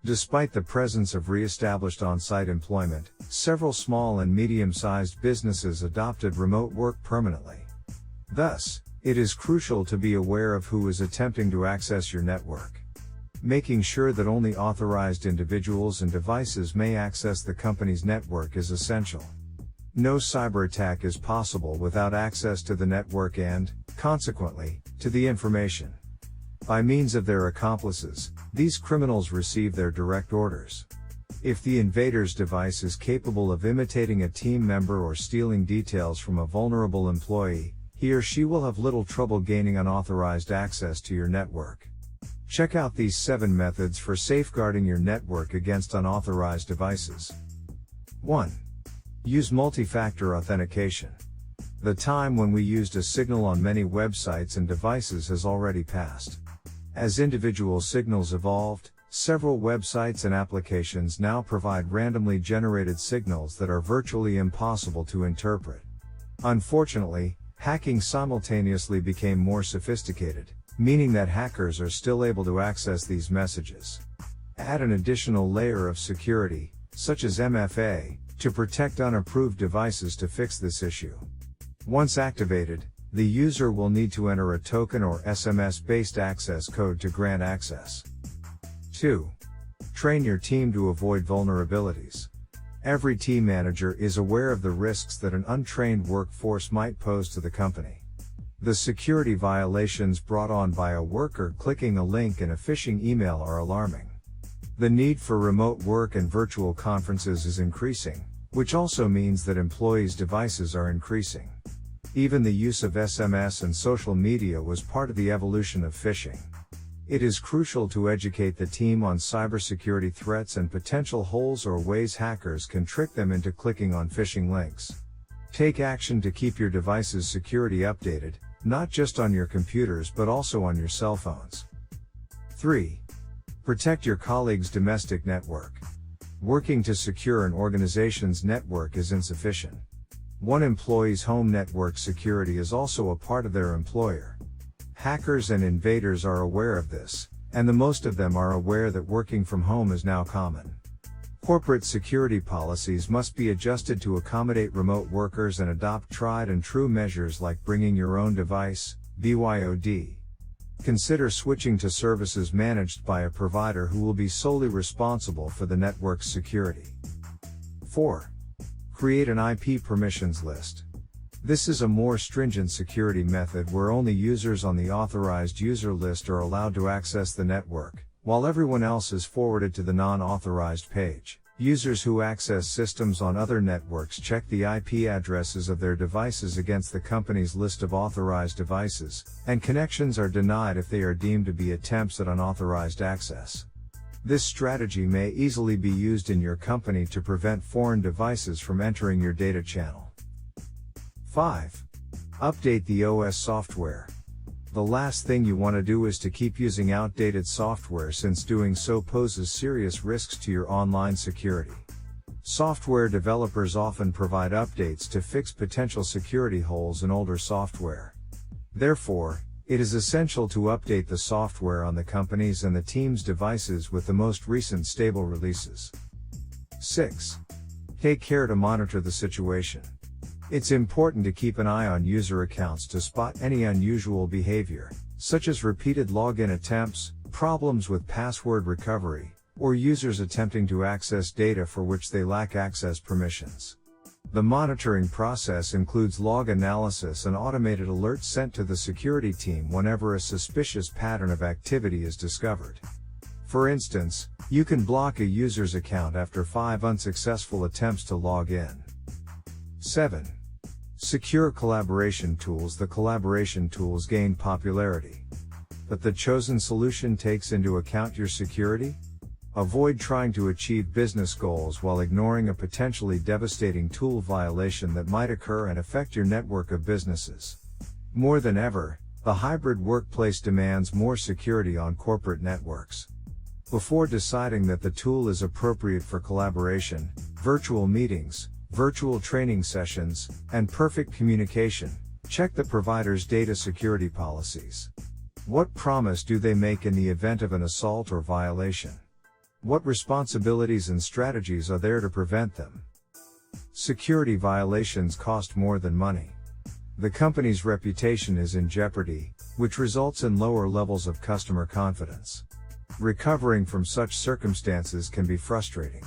Despite the presence of reestablished on-site employment, several small and medium-sized businesses adopted remote work permanently. Thus, it is crucial to be aware of who is attempting to access your network. Making sure that only authorized individuals and devices may access the company's network is essential. No cyber attack is possible without access to the network and, consequently, to the information. By means of their accomplices, these criminals receive their direct orders. If the invader's device is capable of imitating a team member or stealing details from a vulnerable employee, he or she will have little trouble gaining unauthorized access to your network. Check out these 7 methods for safeguarding your network against unauthorized devices. 1. Use multi-factor authentication. The time when we used a signal on many websites and devices has already passed. As individual signals evolved, several websites and applications now provide randomly generated signals that are virtually impossible to interpret. Unfortunately, hacking simultaneously became more sophisticated, meaning that hackers are still able to access these messages. Add an additional layer of security, such as MFA, to protect unapproved devices to fix this issue. Once activated, the user will need to enter a token or SMS-based access code to grant access. 2. Train your team to avoid vulnerabilities. Every team manager is aware of the risks that an untrained workforce might pose to the company. The security violations brought on by a worker clicking a link in a phishing email are alarming. The need for remote work and virtual conferences is increasing, which also means that employees' devices are increasing. Even the use of SMS and social media was part of the evolution of phishing. It is crucial to educate the team on cybersecurity threats and potential holes or ways hackers can trick them into clicking on phishing links. Take action to keep your device's security updated, not just on your computers but also on your cell phones. 3. Protect your colleagues' domestic network. Working to secure an organization's network is insufficient. One employee's home network security is also a part of their employer. Hackers and invaders are aware of this, and the most of them are aware that working from home is now common. Corporate security policies must be adjusted to accommodate remote workers and adopt tried and true measures like bringing your own device, BYOD. Consider switching to services managed by a provider who will be solely responsible for the network's security. 4. Create an IP permissions list. This is a more stringent security method where only users on the authorized user list are allowed to access the network, while everyone else is forwarded to the non-authorized page. Users who access systems on other networks check the IP addresses of their devices against the company's list of authorized devices, and connections are denied if they are deemed to be attempts at unauthorized access. This strategy may easily be used in your company to prevent foreign devices from entering your data channel. 5. Update the OS software. The last thing you want to do is to keep using outdated software, since doing so poses serious risks to your online security. Software developers often provide updates to fix potential security holes in older software. Therefore, it is essential to update the software on the company's and the team's devices with the most recent stable releases. 6. Take care to monitor the situation. It's important to keep an eye on user accounts to spot any unusual behavior, such as repeated login attempts, problems with password recovery, or users attempting to access data for which they lack access permissions. The monitoring process includes log analysis and automated alerts sent to the security team whenever a suspicious pattern of activity is discovered. For instance, you can block a user's account after 5 unsuccessful attempts to log in. 7. Secure collaboration tools. The collaboration tools gained popularity, but the chosen solution takes into account your security? Avoid trying to achieve business goals while ignoring a potentially devastating tool violation that might occur and affect your network of businesses. More than ever, the hybrid workplace demands more security on corporate networks. Before deciding that the tool is appropriate for collaboration, virtual meetings, virtual training sessions, and perfect communication, check the provider's data security policies. What promise do they make in the event of an assault or violation? What responsibilities and strategies are there to prevent them? Security violations cost more than money. The company's reputation is in jeopardy, which results in lower levels of customer confidence. Recovering from such circumstances can be frustrating.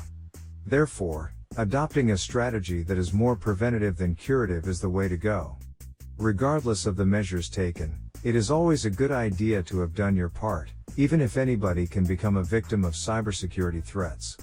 Therefore, adopting a strategy that is more preventative than curative is the way to go. Regardless of the measures taken, it is always a good idea to have done your part, even if anybody can become a victim of cybersecurity threats.